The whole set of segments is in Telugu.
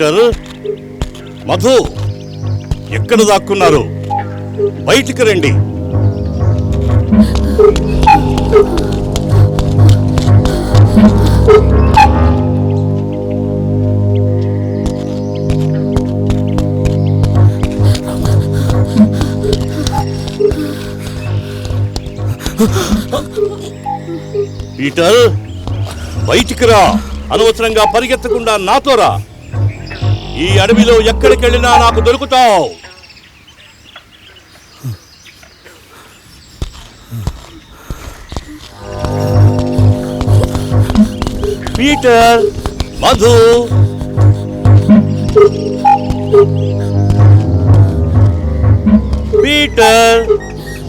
పీటర్, మధు, ఎక్కడ దాక్కున్నారు? బయటికి రండి. పీటర్, బయటికి రా. అనవసరంగా పరిగెత్తకుండా నాతో రా. ఈ అడవిలో ఎక్కడికి వెళ్ళినా నాకు దొరుకుతావు. Peter, Madhu, Peter,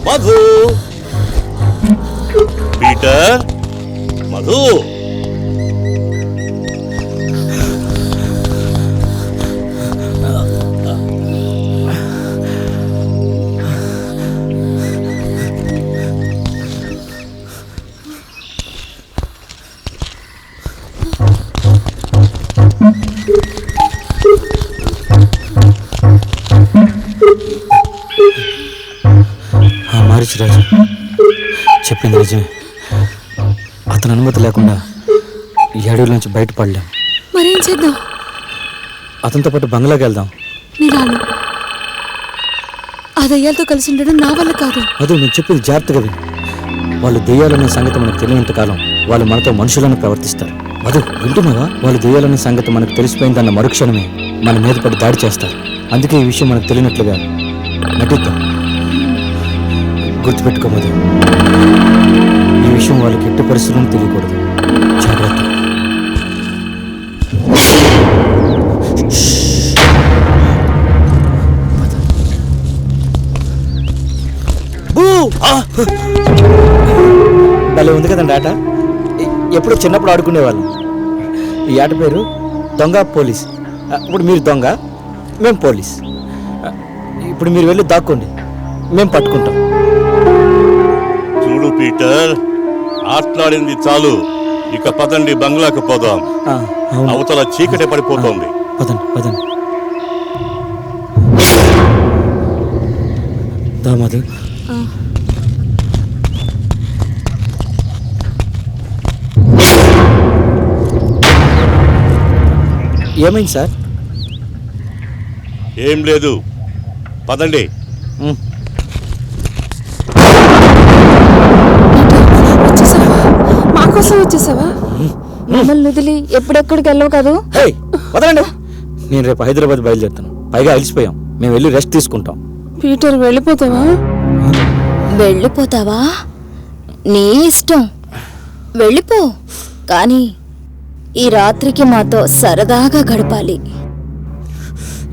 Madhu, Peter, Madhu. Raju చెప్పింది నిజమే. అతని అనుమతి లేకుండా ఈ అడవి నుంచి బయటపడలేం. మరేం చేద్దాం? అతనితో పాటు బంగ్లాకి వెళ్దాం. నేను ఆ దయ్యాలతో కలిసి ఉండడం నా వల్ల కాదు. అదే నేను చెప్పింది జాగ్రత్తగా విను. వాళ్ళు దెయ్యాలనే సంగతి మనకు తెలియనంత కాలం వాళ్ళు మనతో మనుషులను ప్రవర్తిస్తారు. అదే వింటున్నావా? వాళ్ళు దెయ్యాలనే సంగతి మనకు తెలిసిపోయిందన్న మరుక్షణమే మన మీద పడి దాడి చేస్తారు. అందుకే ఈ విషయం మనకు తెలియనట్లుగా నటిద్దాం. గుర్తుపెట్టుకోమదు, ఈ విషయం వాళ్ళకి ఎట్టి పరిస్థితులను తెలియకూడదు. జాగ్రత్త. భలే ఉంది కదండి ఆట. ఎప్పుడు చిన్నప్పుడు ఆడుకునేవాళ్ళం. ఈ ఆట పేరు దొంగ పోలీస్. ఇప్పుడు మీరు దొంగ, మేము పోలీస్. ఇప్పుడు మీరు వెళ్ళి దాక్కోండి, మేము పట్టుకుంటాం. చూడు పీటర్, ఆటలాడింది చాలు. ఇక పదండి, బంగ్లాకు పోదాం. అవతల చీకటి పడిపోతోంది. పదండి పదండి. దామదు, ఏమైంది సార్? ఏం లేదు, పదండి. మా కోసం వచ్చేసావా? మమ్మల్ని వదిలి ఎప్పుడెక్కడికి వెళ్ళవు కదా. వదలండి. నేను రేపు హైదరాబాద్ బయలుదేరుతాను. పైగా అలసిపోయాం. మేము వెళ్ళి రెస్ట్ తీసుకుంటాం. పీటర్, వెళ్ళిపోతావా? వెళ్ళిపోతావా? నీ ఇష్టం, వెళ్ళిపో. కానీ ఈ రాత్రికి మాతో సరదాగా గడపాలి.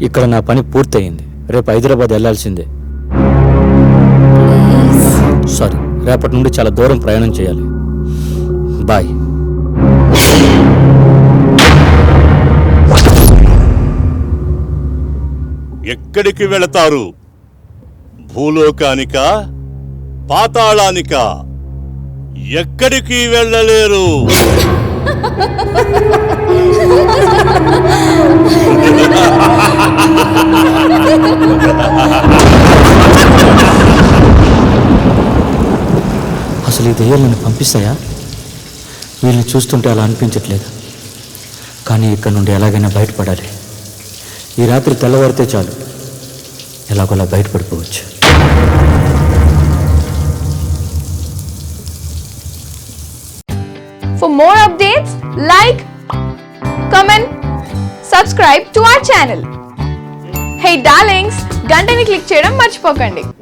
ఇక్కడ నా పని పూర్తయింది. రేపు హైదరాబాద్ వెళ్ళాల్సిందే. సారీ, రేపటి నుండి చాలా దూరం ప్రయాణం చేయాలి. బాయ్. ఎక్కడికి వెళతారు? భూలోకానికా, పాతాళానికా? ఎక్కడికి వెళ్ళలేరు. అసలు ఈ దెయ్యాలు నన్ను పంపిస్తాయా? వీళ్ళని చూస్తుంటే అలా అనిపించట్లేదు. కానీ ఇక్కడ నుండి ఎలాగైనా బయటపడాలి. ఈ రాత్రి తెల్లవారితే చాలు, ఎలాగోలా బయటపడిపోవచ్చు. For more updates, like, comment, subscribe to our channel. Hey darlings, గంటని click చేయడం మర్చిపోకండి.